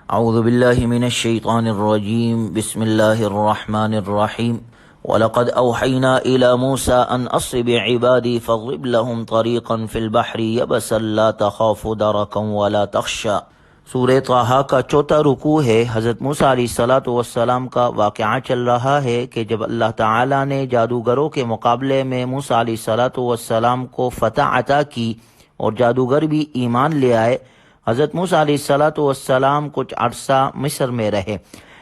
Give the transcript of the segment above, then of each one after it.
اعوذ باللہ من الشیطان الرجیم بسم اللہ الرحمن الرحیم وَلَقَدْ أَوْحَيْنَا إِلَى مُوسَىٰ أَنْ أَسْرِ بِعِبَادِي فَاضْرِبْ لَهُمْ طَرِيقًا فِي الْبَحْرِ يَبَسًا لَا تَخَافُ دَرَكًا وَلَا تَخْشَىٰ۔ سورہ طٰہٰ کا چوتھا رکوع ہے۔ حضرت موسیٰ علیہ السلام کا واقعہ چل رہا ہے کہ جب اللہ تعالیٰ نے جادوگروں کے مقابلے میں موسیٰ علیہ السلام کو فتح عطا کی اور جادوگر بھی ایمان لے آئے، حضرت موسیٰ علیہ السلام کچھ عرصہ مصر میں رہے۔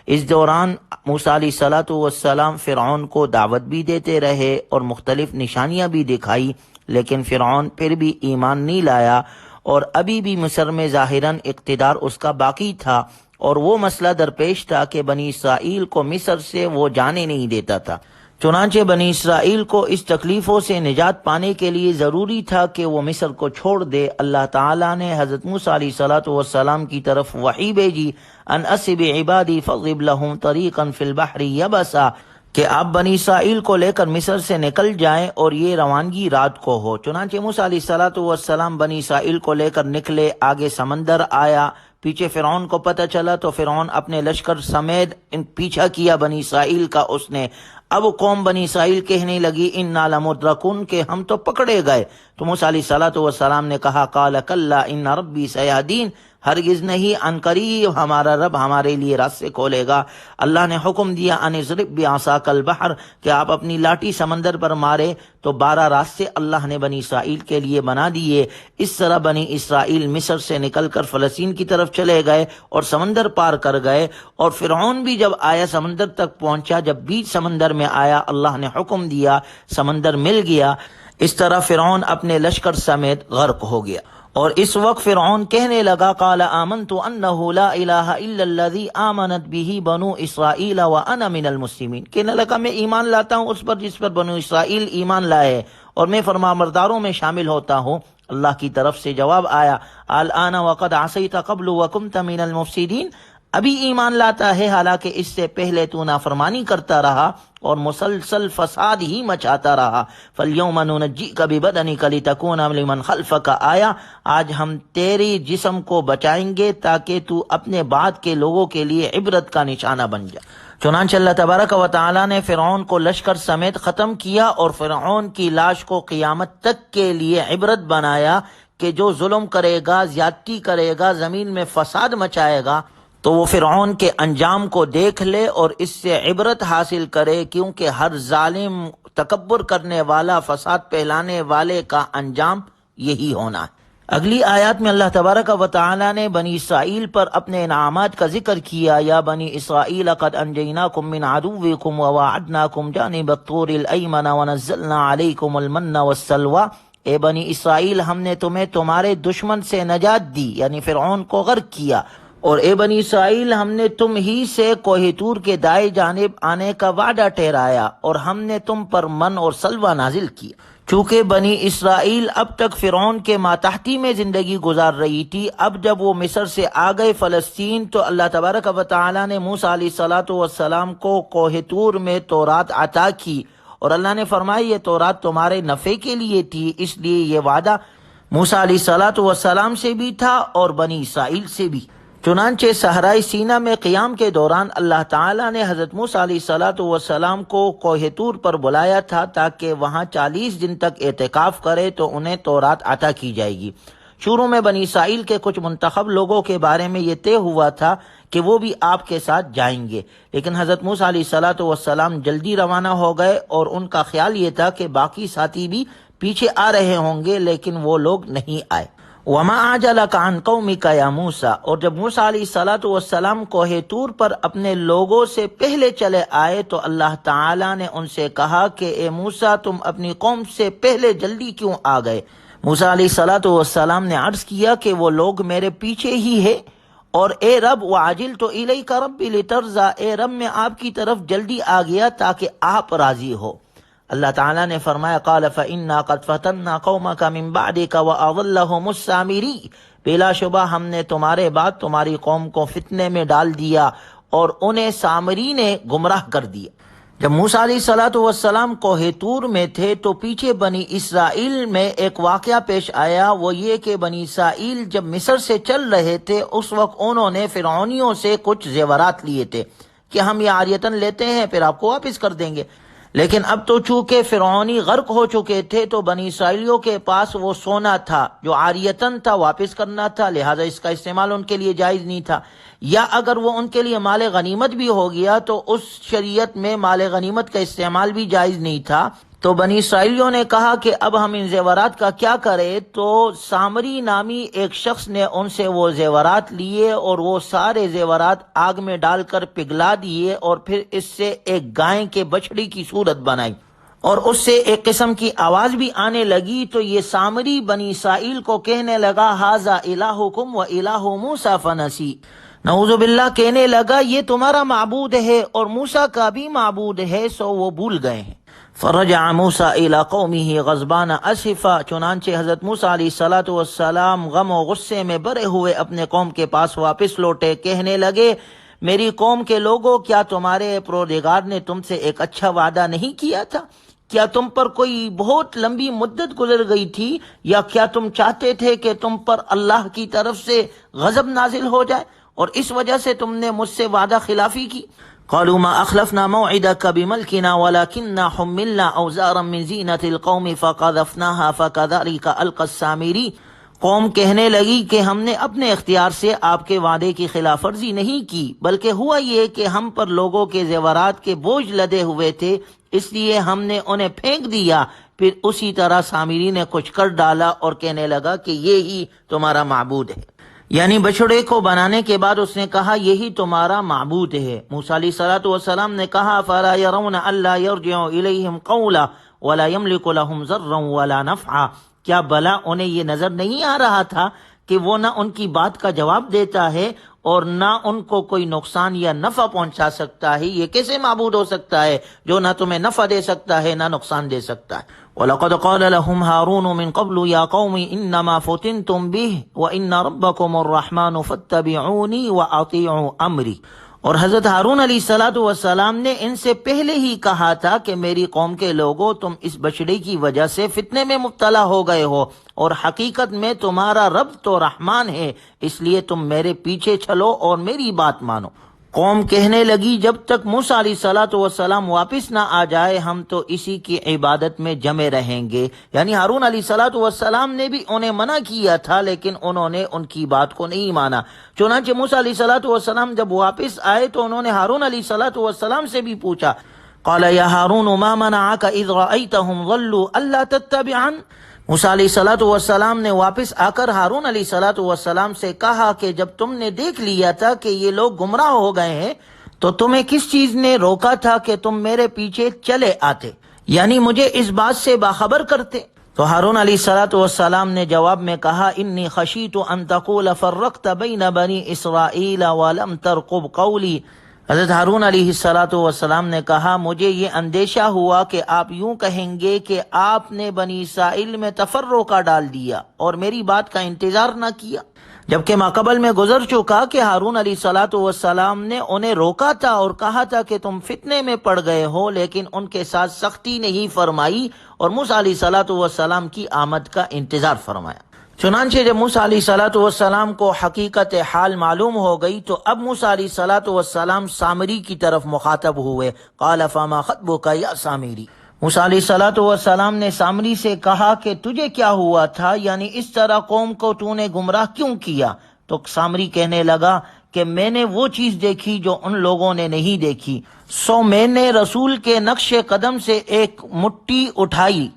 اس دوران موسیٰ علیہ السلام فرعون کو دعوت بھی دیتے رہے اور مختلف نشانیاں بھی دکھائی، لیکن فرعون پھر بھی ایمان نہیں لایا اور ابھی بھی مصر میں ظاہراً اقتدار اس کا باقی تھا، اور وہ مسئلہ درپیش تھا کہ بنی اسرائیل کو مصر سے وہ جانے نہیں دیتا تھا۔ چنانچہ بنی اسرائیل کو اس تکلیفوں سے نجات پانے کے لیے ضروری تھا کہ وہ مصر کو چھوڑ دے۔ اللہ تعالیٰ نے حضرت موسیٰ علیہ السلام کی طرف وحی بھیجی، ان اسر بعبادی فاضرب لهم طریقا فی البحر یبسا، کہ آپ بنی اسرائیل کو لے کر مصر سے نکل جائیں اور یہ روانگی رات کو ہو۔ چنانچہ موسیٰ علیہ السلام بنی اسرائیل کو لے کر نکلے، آگے سمندر آیا، پیچھے فرعون کو پتہ چلا تو فرعون اپنے لشکر سمیت پیچھا کیا بنی اسرائیل کا اس نے۔ اب قوم بنی اسرائیل کہنے لگی انا لمدرکون، کہ ہم تو پکڑے گئے۔ تو موسیٰ علیہ السلام نے کہا قال کلا ان ربی سیہدین، ہرگز نہیں، ان قریب ہمارا رب ہمارے لیے راستے کھولے گا۔ اللہ نے حکم دیا ان اضرب بعصاک البحر، کہ آپ اپنی لاٹھی سمندر پر مارے، تو 12 راستے اللہ نے بنی اسرائیل کے لیے بنا دیے۔ اس طرح بنی اسرائیل مصر سے نکل کر فلسطین کی طرف چلے گئے اور سمندر پار کر گئے، اور فرعون بھی جب آیا سمندر تک پہنچا، جب بیچ سمندر میں آیا اللہ نے حکم دیا، سمندر مل گیا۔ اس طرح فرعون اپنے لشکر سمیت غرق ہو گیا۔ اور اس وقت فرعون کہنے لگا قال آمنت انہ لا الہ الا الذی آمنت بہ بنو اسرائیل وانا من المسلمین، کہنے لگا میں ایمان لاتا ہوں اس پر جس پر بنو اسرائیل ایمان لائے، اور میں فرمانبرداروں میں شامل ہوتا ہوں۔ اللہ کی طرف سے جواب آیا الآن وقد عصیت قبل وکنت من المفسدین، ابھی ایمان لاتا ہے حالانکہ اس سے پہلے تو نافرمانی کرتا رہا اور مسلسل فساد ہی مچاتا رہا۔ فَالْيَوْمَ نُنَجِّئْكَ بِبَدَنِكَ لِتَكُونَ لِمَنْ خَلْفَكَ آیَةً، آج ہم تیری جسم کو بچائیں گے تاکہ تو اپنے بعد کے لوگوں کے لیے عبرت کا نشانہ بن جائے۔ چنانچہ اللہ تبارک و تعالی نے فرعون کو لشکر سمیت ختم کیا اور فرعون کی لاش کو قیامت تک کے لیے عبرت بنایا کہ جو ظلم کرے گا، زیادتی کرے گا، زمین میں فساد مچائے گا، تو وہ فرعون کے انجام کو دیکھ لے اور اس سے عبرت حاصل کرے، کیونکہ ہر ظالم، تکبر کرنے والا، فساد پھیلانے والے کا انجام یہی ہونا ہے۔ اگلی آیات میں اللہ تبارک و تعالی نے بنی اسرائیل پر اپنے انعامات کا ذکر کیا۔ یا بنی اسرائیل قد انجیناکم من عدوکم وواعدناکم جانب الطور الایمن ونزلنا علیکم المن والسلوی، اے بنی اسرائیل ہم نے تمہیں تمہارے دشمن سے نجات دی، یعنی فرعون کو غرق کیا، اور اے بنی اسرائیل ہم نے تم ہی سے کوہ طور کے دائیں جانب آنے کا وعدہ ٹھہرایا، اور ہم نے تم پر من اور سلوہ نازل کیا۔ چونکہ بنی اسرائیل اب تک فرعون کے ماتحتی میں زندگی گزار رہی تھی، اب جب وہ مصر سے آ گئے فلسطین تو اللہ تبارک و تعالی نے موسیٰ علیہ السلام کو کوہ طور میں تورات عطا کی، اور اللہ نے فرمایا یہ تورات تمہارے نفع کے لیے تھی، اس لیے یہ وعدہ موسیٰ علیہ السلام سے بھی تھا اور بنی اسرائیل سے بھی۔ چنانچہ صحرائے سینا میں قیام کے دوران اللہ تعالیٰ نے حضرت موسیٰ علیہ السلام کو کوہ طور پر بلایا تھا تاکہ وہاں 40 دن تک اعتکاف کرے تو انہیں تورات عطا کی جائے گی۔ شروع میں بنی اسرائیل کے کچھ منتخب لوگوں کے بارے میں یہ طے ہوا تھا کہ وہ بھی آپ کے ساتھ جائیں گے، لیکن حضرت موسیٰ علیہ السلام جلدی روانہ ہو گئے اور ان کا خیال یہ تھا کہ باقی ساتھی بھی پیچھے آ رہے ہوں گے، لیکن وہ لوگ نہیں آئے۔ وَمَا أَعْجَلَكَ عَنْ قَوْمِكَ يَا مُوسَىٰ، اور جب موسیٰ علیہ السلام کوہ طور پر اپنے لوگوں سے پہلے چلے آئے تو اللہ تعالیٰ نے ان سے کہا کہ اے موسیٰ تم اپنی قوم سے پہلے جلدی کیوں آ گئے؟ موسیٰ علیہ السلام نے عرض کیا کہ وہ لوگ میرے پیچھے ہی ہے، اور اے رب وَعَجِلْتُ إِلَيْكَ رَبِّ لِتَرْضَىٰ، اے رب میں آپ کی طرف جلدی آ گیا تاکہ آپ راضی ہو۔ اللہ تعالیٰ نے فرمایا قال فإنا قد فتنا قومك من بعدك وأضلهم السامري، بلا شبہ ہم نے تمہارے بعد تمہاری قوم کو فتنے میں ڈال دیا اور انہیں سامری نے گمراہ کر دیا۔ جب موسیٰ علیہ الصلوۃ والسلام کوہ طور میں تھے تو پیچھے بنی اسرائیل میں ایک واقعہ پیش آیا، وہ یہ کہ بنی اسرائیل جب مصر سے چل رہے تھے اس وقت انہوں نے فرعونیوں سے کچھ زیورات لیے تھے کہ ہم یہ عاریتاً لیتے ہیں پھر آپ کو واپس کر دیں گے، لیکن اب تو چونکہ فرعونی غرق ہو چکے تھے تو بنی اسرائیلیوں کے پاس وہ سونا تھا جو عاریتاً تھا، واپس کرنا تھا، لہٰذا اس کا استعمال ان کے لیے جائز نہیں تھا، یا اگر وہ ان کے لیے مال غنیمت بھی ہو گیا تو اس شریعت میں مال غنیمت کا استعمال بھی جائز نہیں تھا۔ تو بنی اسرائیلیوں نے کہا کہ اب ہم ان زیورات کا کیا کریں، تو سامری نامی ایک شخص نے ان سے وہ زیورات لیے اور وہ سارے زیورات آگ میں ڈال کر پگھلا دیے اور پھر اس سے ایک گائے کے بچڑی کی صورت بنائی اور اس سے ایک قسم کی آواز بھی آنے لگی، تو یہ سامری بنی اسرائیل کو کہنے لگا ھذا الہکم و الہ موسیٰ فنسی، نعوذ باللہ کہنے لگا یہ تمہارا معبود ہے اور موسیٰ کا بھی معبود ہے، سو وہ بھول گئے ہیں۔ فرجع موسیٰ الی قومہ غضبان اسفا، چنانچہ حضرت موسیٰ علیہ الصلوۃ والسلام غم و غصے میں بھرے ہوئے اپنے قوم کے پاس واپس لوٹے، کہنے لگے میری قوم کے لوگوں، کیا تمہارے پروردگار نے تم سے ایک اچھا وعدہ نہیں کیا تھا؟ کیا تم پر کوئی بہت لمبی مدت گزر گئی تھی، یا کیا تم چاہتے تھے کہ تم پر اللہ کی طرف سے غضب نازل ہو جائے اور اس وجہ سے تم نے مجھ سے وعدہ خلافی کی؟ قالوا ما اخلفنا موعدك بملكنا ولكننا حملنا اوزارا من زینة القوم فقذفناها فكذلك القى السامری، قوم کہنے لگی کہ ہم نے اپنے اختیار سے آپ کے وعدے کی خلاف ورزی نہیں کی، بلکہ ہوا یہ کہ ہم پر لوگوں کے زیورات کے بوجھ لدے ہوئے تھے، اس لیے ہم نے انہیں پھینک دیا۔ پھر اسی طرح سامری نے کچھ کر ڈالا اور کہنے لگا کہ یہی تمہارا معبود ہے، یعنی بچڑے کو بنانے کے بعد اس نے کہا یہی تمہارا معبود ہے۔ موسیٰ علیہ الصلوۃ والسلام نے کہا فَلَا يَرَوْنَ أَلَّا يَرْجِعُ إِلَيْهِمْ قَوْلًا وَلَا يَمْلِكُ لَهُمْ ضَرًّا وَلَا نَفْعًا، کیا بھلا انہیں یہ نظر نہیں آ رہا تھا کہ وہ نہ ان کی بات کا جواب دیتا ہے اور نہ ان کو کوئی نقصان یا نفع پہنچا سکتا ہے؟ یہ کیسے معبود ہو سکتا ہے جو نہ تمہیں نفع دے سکتا ہے نہ نقصان دے سکتا ہے؟ وَلَقَدْ قَالَ لَهُمْ هَارُونُ مِن قَبْلُ يَا قَوْمِ إِنَّمَا فُتِنْتُمْ بِهِ وَإِنَّ رَبَّكُمُ الرَّحْمَنُ فَاتَّبِعُونِي وَأَطِيعُوا أَمْرِي، اور حضرت ہارون علیہ الصلوۃ والسلام نے ان سے پہلے ہی کہا تھا کہ میری قوم کے لوگوں، تم اس بچڑے کی وجہ سے فتنے میں مبتلا ہو گئے ہو اور حقیقت میں تمہارا رب تو رحمان ہے، اس لیے تم میرے پیچھے چلو اور میری بات مانو۔ قوم کہنے لگی جب تک موسیٰ علیہ الصلوۃ والسلام واپس نہ آ جائے ہم تو اسی کی عبادت میں جمے رہیں گے، یعنی ہارون علیہ الصلوۃ والسلام نے بھی انہیں منع کیا تھا لیکن انہوں نے ان کی بات کو نہیں مانا۔ چنانچہ موسیٰ علیہ الصلوۃ والسلام جب واپس آئے تو انہوں نے ہارون علیہ الصلوۃ والسلام سے بھی پوچھا، قال یا ہارون ما منعك اذ رأيتهم ضلوا الا تتبعن، موسیٰ علیہ الصلوۃ والسلام نے واپس آ کر ہارون علیہ الصلوۃ والسلام سے کہا کہ جب تم نے دیکھ لیا تھا کہ یہ لوگ گمراہ ہو گئے ہیں تو تمہیں کس چیز نے روکا تھا کہ تم میرے پیچھے چلے آتے، یعنی مجھے اس بات سے باخبر کرتے؟ تو ہارون علیہ الصلوۃ والسلام نے جواب میں کہا انی خشیت ان تقول فرقت بین بنی اسرائیل ولم ترقب قولی، حضرت ہارون علیہ الصلوۃ والسلام نے کہا مجھے یہ اندیشہ ہوا کہ آپ یوں کہیں گے کہ آپ نے بنی اسرائیل میں تفرقہ ڈال دیا اور میری بات کا انتظار نہ کیا، جبکہ ماقبل میں گزر چکا کہ ہارون علیہ الصلوۃ والسلام نے انہیں روکا تھا اور کہا تھا کہ تم فتنے میں پڑ گئے ہو، لیکن ان کے ساتھ سختی نہیں فرمائی اور موسیٰ علیہ الصلوۃ والسلام کی آمد کا انتظار فرمایا۔ چنانچہ جب موسیٰ علیہ الصلوۃ والسلام کو حقیقت حال معلوم ہو گئی تو اب موسیٰ علیہ الصلوۃ والسلام سامری کی طرف مخاطب ہوئے، قال فما خطبک یا سامری، موسیٰ علیہ الصلوۃ والسلام نے سامری سے کہا کہ تجھے کیا ہوا تھا، یعنی اس طرح قوم کو تو نے گمراہ کیوں کیا؟ تو سامری کہنے لگا کہ میں نے وہ چیز دیکھی جو ان لوگوں نے نہیں دیکھی، سو میں نے رسول کے نقش قدم سے ایک مٹی اٹھائی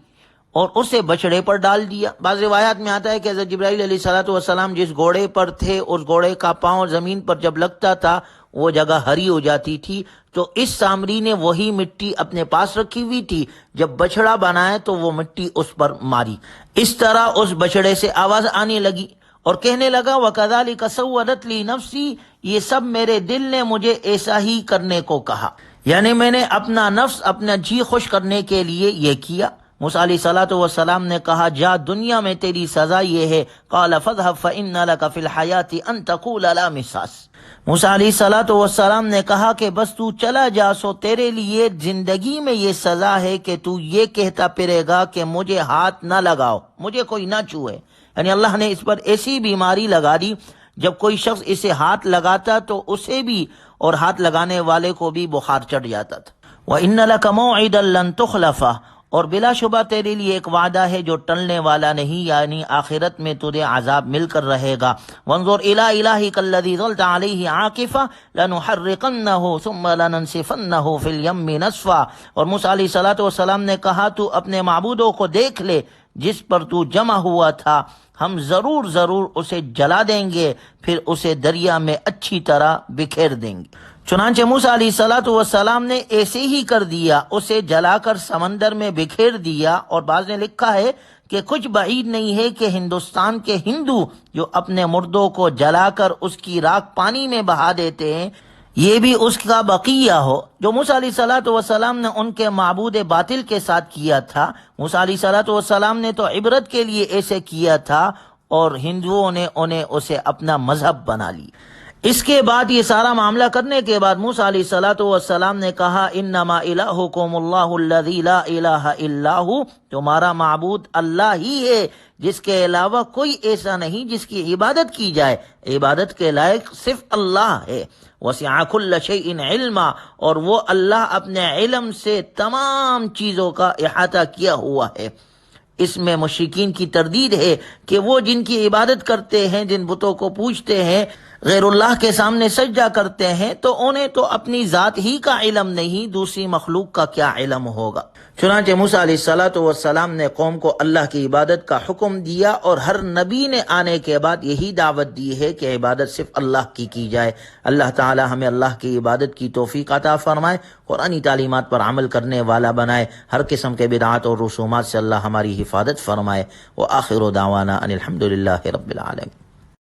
اور اسے بچڑے پر ڈال دیا۔ بعض روایات میں آتا ہے کہ حضرت جبرائیل علیہ الصلوۃ والسلام جس گھوڑے پر تھے اس گھوڑے کا پاؤں زمین پر جب لگتا تھا وہ جگہ ہری ہو جاتی تھی، تو اس سامری نے وہی مٹی اپنے پاس رکھی ہوئی تھی، جب بچڑا بنائے تو وہ مٹی اس پر ماری، اس طرح اس بچڑے سے آواز آنے لگی اور کہنے لگا وَكَذَلِكَ سَوَّلَتْ لِي نَفْسِي، یہ سب میرے دل نے مجھے ایسا ہی کرنے کو کہا، یعنی میں نے اپنا نفس اپنا جی خوش کرنے کے لیے یہ کیا۔ موسیٰ علیہ الصلوۃ والسلام نے کہا جا دنیا میں تیری سزا یہ ہے، قال فاذهب فإن لك في الحياة أن تقول لا مساس۔ موسیٰ علیہ الصلوۃ والسلام نے کہا کہ بس تو چلا جا، سو تیرے لیے زندگی میں یہ سزا ہے کہ تو یہ کہتا پھرے گا کہ مجھے ہاتھ نہ لگاؤ، مجھے کوئی نہ چھوئے۔ یعنی اللہ نے اس پر ایسی بیماری لگا دی، جب کوئی شخص اسے ہاتھ لگاتا تو اسے بھی اور ہاتھ لگانے والے کو بھی بخار چڑھ جاتا تھا۔ وَإِنَّ لَكَ مَوْعِدًا لَن تُخْلَفَهُ، اور بلا شبہ تیرے لیے ایک وعدہ ہے جو ٹلنے والا نہیں، یعنی آخرت میں تجھے عذاب مل کر رہے گا۔ وانظر إِلَىٰ إِلَٰهِكَ الَّذِي ظَلْتَ عَلَيْهِ عَاكِفًا لَنُحَرِّقَنَّهُ ثُمَّ لَنَنسِفَنَّهُ فِي الْيَمِّ نَسْفًا۔ اور موسیٰ علیہ الصلوۃ والسلام نے کہا تو اپنے معبودوں کو دیکھ لے جس پر تو جمع ہوا تھا، ہم ضرور اسے جلا دیں گے، پھر اسے دریا میں اچھی طرح بکھیر دیں گے۔ چنانچہ موسیٰ علیہ الصلوۃ والسلام نے ایسے ہی کر دیا، اسے جلا کر سمندر میں بکھیر دیا۔ اور بعض نے لکھا ہے کہ کچھ بعید نہیں ہے کہ ہندوستان کے ہندو جو اپنے مردوں کو جلا کر اس کی راکھ پانی میں بہا دیتے ہیں، یہ بھی اس کا بقیہ ہو جو موسیٰ علیہ الصلوۃ والسلام نے ان کے معبود باطل کے ساتھ کیا تھا۔ موسیٰ علیہ الصلوۃ والسلام نے تو عبرت کے لیے ایسے کیا تھا، اور ہندوؤں نے انہیں اسے اپنا مذہب بنا لی۔ اس کے بعد یہ سارا معاملہ کرنے کے بعد موسیٰ علیہ الصلوۃ والسلام نے کہا انما الہکم اللہ الذی لا الہ الا ھو، تمہارا معبود اللہ ہی ہے جس کے علاوہ کوئی ایسا نہیں جس کی عبادت کی جائے، عبادت کے لائق صرف اللہ ہے۔ وسع کل شیء علما، اور وہ اللہ اپنے علم سے تمام چیزوں کا احاطہ کیا ہوا ہے۔ اس میں مشرکین کی تردید ہے کہ وہ جن کی عبادت کرتے ہیں، جن بتوں کو پوجتے ہیں، غیر اللہ کے سامنے سجدہ کرتے ہیں، تو انہیں تو اپنی ذات ہی کا علم نہیں، دوسری مخلوق کا کیا علم ہوگا۔ چنانچہ موسیٰ علیہ الصلوۃ والسلام نے قوم کو اللہ کی عبادت کا حکم دیا، اور ہر نبی نے آنے کے بعد یہی دعوت دی ہے کہ عبادت صرف اللہ کی جائے۔ اللہ تعالی ہمیں اللہ کی عبادت کی توفیق عطا فرمائے، قرآنی تعلیمات پر عمل کرنے والا بنائے، ہر قسم کے بدعات اور رسومات سے اللہ ہماری حفاظت فرمائے۔ وآخر دعوانا ان الحمد للہ رب العالمین۔